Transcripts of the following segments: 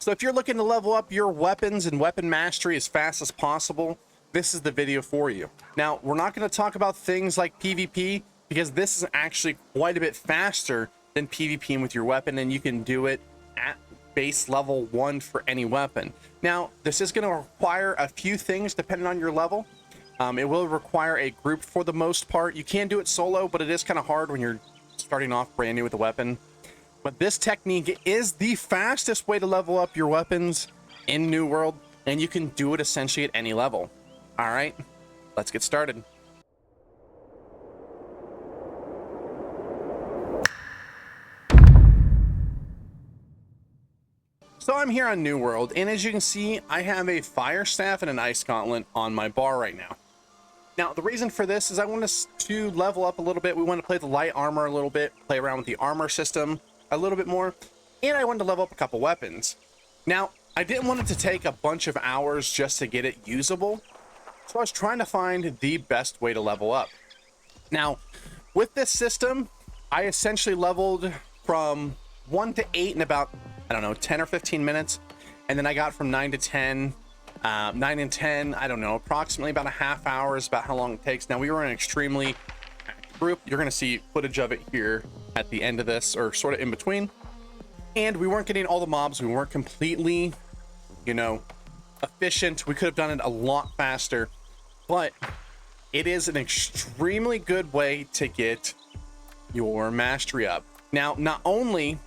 So if you're looking to level up your weapons and weapon mastery as fast as possible, this is the video for you. Now, we're not going to talk about things like PvP because this is actually quite a bit faster than PvPing with your weapon, and you can do it at base level 1 for any weapon. Now, this is going to require a few things depending on your level. It will require a group for the most part. You can do it solo, but it is kind of hard when you're starting off brand new with a weapon. But this technique is the fastest way to level up your weapons in New World, and you can do it essentially at any level. All right, let's get started. So I'm here on New World, and as you can see, I have a fire staff and an ice gauntlet on my bar right now. Now, the reason for this is I want us to level up a little bit. We want to play the light armor a little bit, play around with the armor system a little bit more, and I wanted to level up a couple weapons. Now, I didn't want it to take a bunch of hours just to get it usable, so I was trying to find the best way to level up. Now, with this system, I essentially leveled from 1 to 8 in about, I don't know, 10 or 15 minutes, and then I got from 9 to 10, 9 and 10, I don't know, approximately about a half hour is about how long it takes. Now, we were in an extremely packed group. You're going to see footage of it here at the end of this, or sort of in between. And we weren't getting all the mobs. We weren't completely, you know, efficient. We could have done it a lot faster, but it is an extremely good way to get your mastery up. Now, not only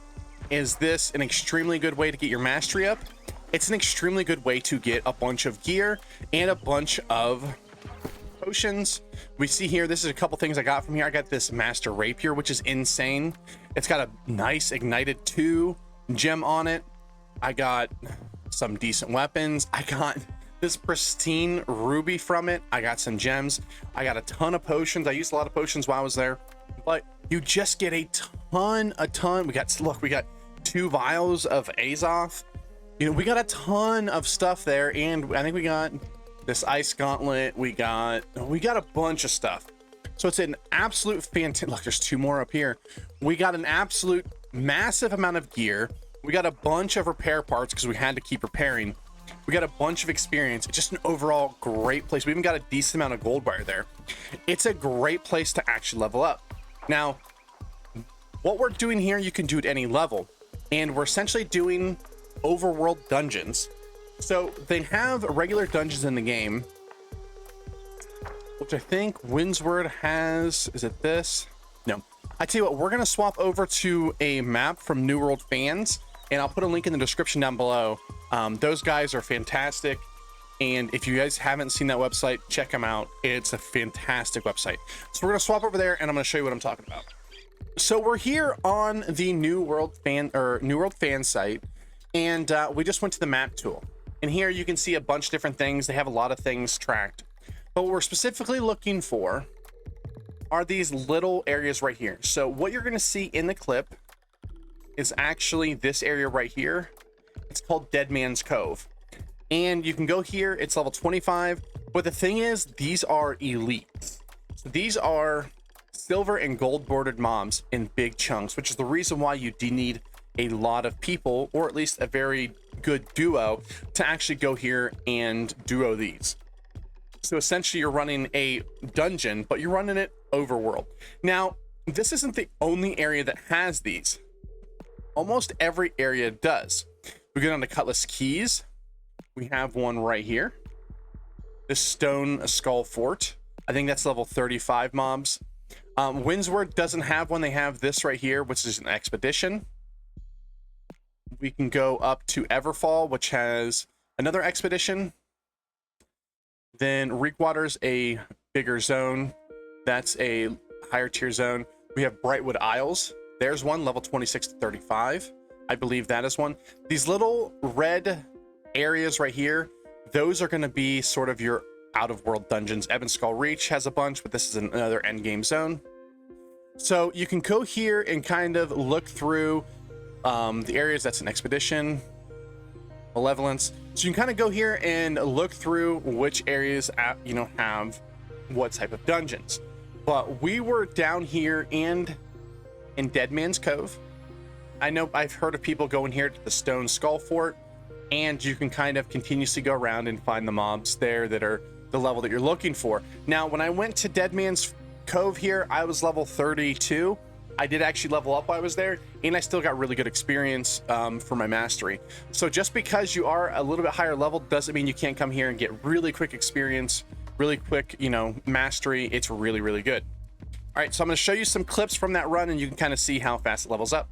is this an extremely good way to get your mastery up, it's an extremely good way to get a bunch of gear and a bunch of potions. We see here, this is a couple things I got from here. I got this master rapier, which is insane. It's got a nice ignited 2 gem on it. I got some decent weapons. I got this pristine ruby from it. I got some gems. I got a ton of potions. I used a lot of potions while I was there, but you just get a ton. We got, look, we got 2 vials of Azoth. You know, we got a ton of stuff there, and I think we got this ice gauntlet. We got a bunch of stuff. So it's an absolute fantastic. Look, there's 2 more up here. We got an absolute massive amount of gear. We got a bunch of repair parts because we had to keep repairing. We got a bunch of experience. It's just an overall great place. We even got a decent amount of gold bar there. It's a great place to actually level up. Now, what we're doing here, you can do at any level, and we're essentially doing overworld dungeons. So they have regular dungeons in the game, which I think Windsward has. Is it this? No. I tell you what, we're going to swap over to a map from New World Fans, and I'll put a link in the description down below. Those guys are fantastic, and if you guys haven't seen that website, check them out. It's a fantastic website. So we're going to swap over there, and I'm going to show you what I'm talking about. So we're here on the New World Fan site, and we just went to the map tool. And here you can see a bunch of different things. They have a lot of things tracked. But what we're specifically looking for are these little areas right here. So what you're going to see in the clip is actually this area right here. It's called Dead Man's Cove. And you can go here. It's level 25. But the thing is, these are elites. So these are silver and gold bordered mobs in big chunks, which is the reason why you do need a lot of people, or at least a very good duo, to actually go here and duo these. So essentially you're running a dungeon, but you're running it overworld. Now, this isn't the only area that has these. Almost every area does. We go down to Cutlass Keys. We have one right here. This Stone Skull Fort. I think that's level 35 mobs. Windsward doesn't have one. They have this right here, which is an expedition. We can go up to Everfall, which has another expedition. Then Reekwater's a bigger zone. That's a higher tier zone. We have Brightwood Isles. There's one, level 26 to 35. I believe that is one. These little red areas right here, those are going to be sort of your out-of-world dungeons. Ebonskull Reach has a bunch, but this is another endgame zone. So you can go here and kind of look through the areas. That's an expedition, malevolence. So you can kind of go here and look through which areas have what type of dungeons. But we were down here and in Dead Man's Cove. I know I've heard of people going here to the Stone Skull Fort. and you can kind of continuously go around and find the mobs there that are the level that you're looking for. Now, when I went to Dead Man's Cove here, I was level 32. I did actually level up while I was there, and I still got really good experience for my mastery. So just because you are a little bit higher level doesn't mean you can't come here and get really quick experience, really quick, you know, mastery. It's really, really good. All right, so I'm going to show you some clips from that run, and you can kind of see how fast it levels up.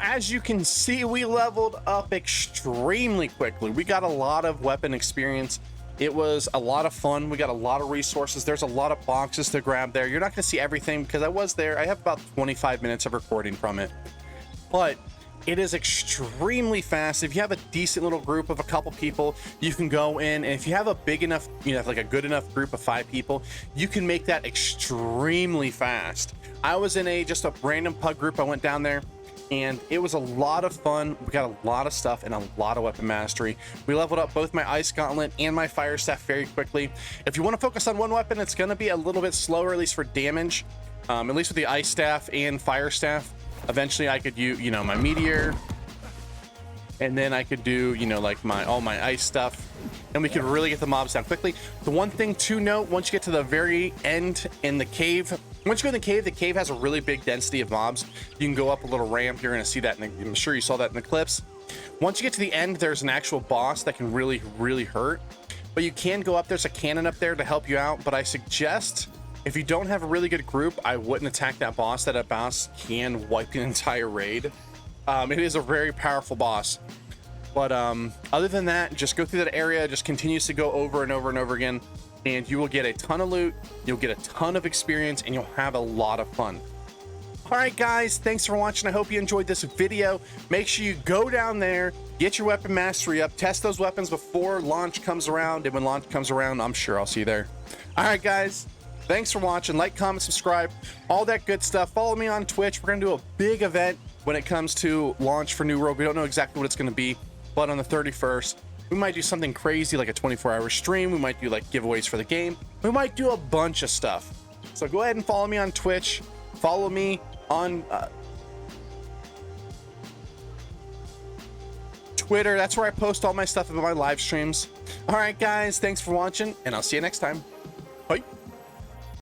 As you can see, we leveled up extremely quickly. We got a lot of weapon experience. It was a lot of fun. We got a lot of resources. There's a lot of boxes to grab there. You're not going to see everything because I was there. I have about 25 minutes of recording from it, but it is extremely fast. If you have a decent little group of a couple people, you can go in, and if you have a big enough, you know, like a good enough group of 5 people, you can make that extremely fast. I was in just a random pug group. I went down there, and it was a lot of fun. We got a lot of stuff and a lot of weapon mastery. We leveled up both my ice gauntlet and my fire staff very quickly. If you want to focus on one weapon, it's going to be a little bit slower, at least for damage, at least with the ice staff and fire staff. Eventually I could use, you know, my meteor, and then I could do, you know, like all my ice stuff, and we could really get the mobs down quickly. The one thing to note, once you get to the very end in the cave, once you go in the cave has a really big density of mobs. You can go up a little ramp. You're going to see that I'm sure you saw that in the clips. Once you get to the end, there's an actual boss that can really hurt, but you can go up. There's a cannon up there to help you out, but I suggest If you don't have a really good group, I wouldn't attack that boss. That boss can wipe an entire raid. It is a very powerful boss. But other than that, just go through that area, just continues to go over and over and over again, and you will get a ton of loot, you'll get a ton of experience, and you'll have a lot of fun. All right, guys, thanks for watching. I hope you enjoyed this video. Make sure you go down there, get your weapon mastery up, test those weapons before launch comes around, and when launch comes around, I'm sure I'll see you there. All right, guys, thanks for watching. Like, comment, subscribe, all that good stuff. Follow me on Twitch. We're gonna do a big event when it comes to launch for New World. We don't know exactly what it's gonna be, but on the 31st, we might do something crazy like a 24-hour stream. We might do like giveaways for the game. We might do a bunch of stuff. So go ahead and follow me on Twitch. Follow me on Twitter. That's where I post all my stuff about my live streams. All right, guys, thanks for watching, and I'll see you next time. Bye.